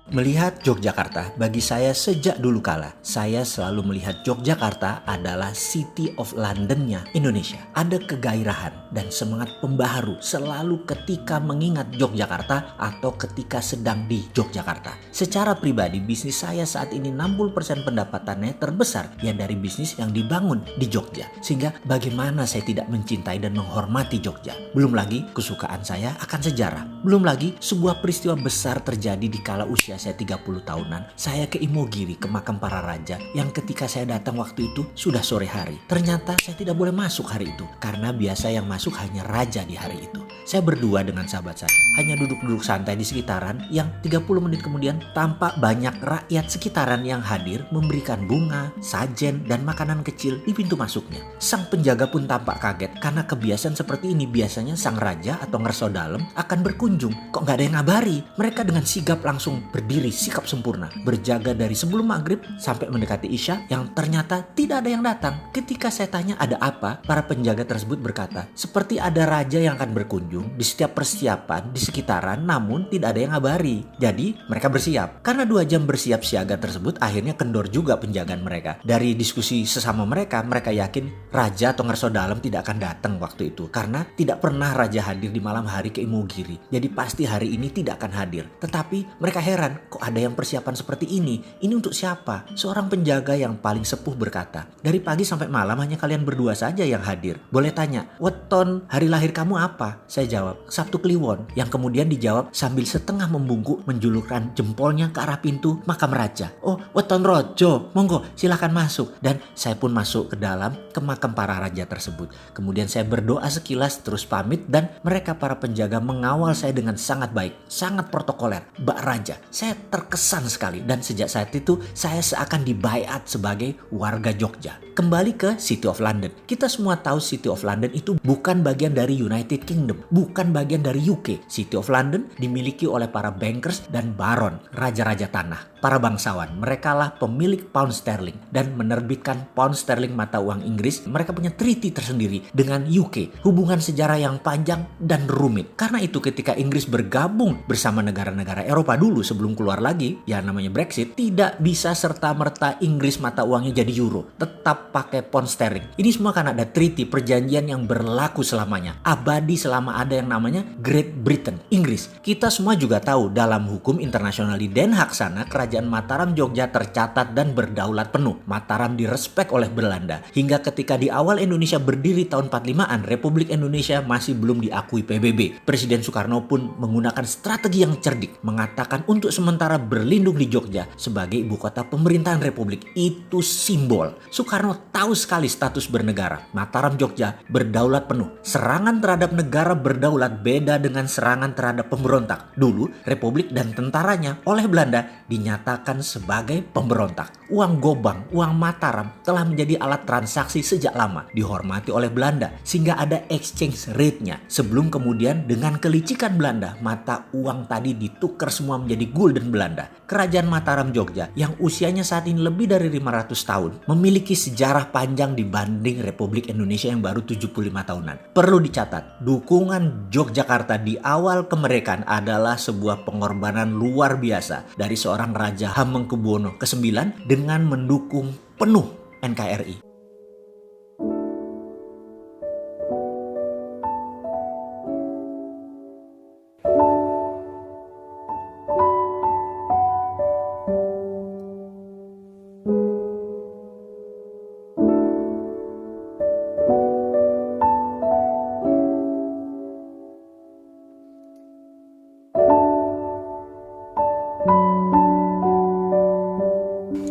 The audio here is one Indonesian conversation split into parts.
Melihat Yogyakarta, bagi saya sejak dulu kala, saya selalu melihat Yogyakarta adalah City of London-nya Indonesia. Ada kegairahan dan semangat pembaharu selalu ketika mengingat Yogyakarta atau ketika sedang di Yogyakarta. Secara pribadi, bisnis saya saat ini 60% pendapatannya terbesar ya dari bisnis yang dibangun di Jogja. Sehingga bagaimana saya tidak mencintai dan menghormati Jogja. Belum lagi kesukaan saya akan sejarah. Belum lagi sebuah peristiwa besar terjadi di kala usia saya 30 tahunan, saya ke Imogiri, ke makam para raja, yang ketika saya datang waktu itu sudah sore hari. Ternyata saya tidak boleh masuk hari itu, karena biasa yang masuk hanya raja di hari itu. Saya berdua dengan sahabat saya, hanya duduk-duduk santai di sekitaran, yang 30 menit kemudian tampak banyak rakyat sekitaran yang hadir memberikan bunga, sajen, dan makanan kecil di pintu masuknya. Sang penjaga pun tampak kaget, karena kebiasaan seperti ini biasanya sang raja atau ngerso dalem akan berkunjung. Kok nggak ada yang ngabari? Mereka dengan sigap langsung berdiri sikap sempurna, berjaga dari sebelum maghrib sampai mendekati isya, yang ternyata tidak ada yang datang. Ketika saya tanya ada apa, para penjaga tersebut berkata, seperti ada raja yang akan berkunjung di setiap persiapan di sekitaran, namun tidak ada yang ngabari. Jadi mereka bersiap. Karena 2 jam bersiap siaga tersebut, akhirnya kendor juga penjagaan mereka. Dari diskusi sesama mereka yakin raja atau ngerso dalem tidak akan datang waktu itu, karena tidak pernah raja hadir di malam hari ke Imogiri. Jadi pasti hari ini tidak akan hadir. Tetapi mereka heran, kok ada yang persiapan seperti ini? Ini untuk siapa? Seorang penjaga yang paling sepuh berkata, dari pagi sampai malam hanya kalian berdua saja yang hadir. Boleh tanya, weton hari lahir kamu apa? Saya jawab, Sabtu Kliwon. Yang kemudian dijawab sambil setengah membungkuk menjulurkan jempolnya ke arah pintu makam raja. Oh, weton rojo, monggo silahkan masuk. Dan saya pun masuk ke dalam ke makam para raja tersebut. Kemudian saya berdoa sekilas terus pamit, dan mereka para penjaga mengawal saya dengan sangat baik, sangat protokoler. Mbak Raja, saya terkesan sekali, dan sejak saat itu saya seakan dibaiat sebagai warga Jogja. Kembali ke City of London. Kita semua tahu City of London itu bukan bagian dari United Kingdom, bukan bagian dari UK. City of London dimiliki oleh para bankers dan baron, raja-raja tanah, para bangsawan. Mereka lah pemilik pound sterling dan menerbitkan pound sterling mata uang Inggris. Mereka punya treaty tersendiri dengan UK, hubungan sejarah yang panjang dan rumit. Karena itu ketika Inggris bergabung bersama negara-negara Eropa dulu sebelum keluar lagi, ya namanya Brexit, tidak bisa serta-merta Inggris mata uangnya jadi euro, tetap pakai pound sterling. Ini semua karena ada treaty, perjanjian yang berlaku selamanya, abadi selama ada yang namanya Great Britain, Inggris. Kita semua juga tahu dalam hukum internasional di Den Haag sana, kerajaan Mataram Jogja tercatat dan berdaulat penuh. Mataram direspek oleh Belanda. Hingga ketika di awal Indonesia berdiri tahun 45-an, Republik Indonesia masih belum diakui PBB. Presiden Soekarno pun menggunakan strategi yang cerdik, mengatakan untuk sementara berlindung di Jogja sebagai ibu kota pemerintahan Republik. Itu simbol. Soekarno tahu sekali status bernegara. Mataram Jogja berdaulat penuh. Serangan terhadap negara berdaulat beda dengan serangan terhadap pemberontak. Dulu Republik dan tentaranya oleh Belanda dinyatakan sebagai pemberontak. Uang gobang, uang Mataram telah menjadi alat transaksi sejak lama, dihormati oleh Belanda sehingga ada exchange rate-nya. Sebelum kemudian dengan kelicikan Belanda, mata uang tadi ditukar semua menjadi gulden Belanda. Kerajaan Mataram Jogja yang usianya saat ini lebih dari 500 tahun memiliki sejarah panjang dibanding Republik Indonesia yang baru 75 tahunan. Perlu dicatat, dukungan Yogyakarta di awal kemerdekaan adalah sebuah pengorbanan luar biasa dari seorang Raja Hamengkubuwono ke-9 dengan mendukung penuh NKRI.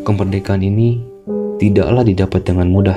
Kemerdekaan ini tidaklah didapat dengan mudah.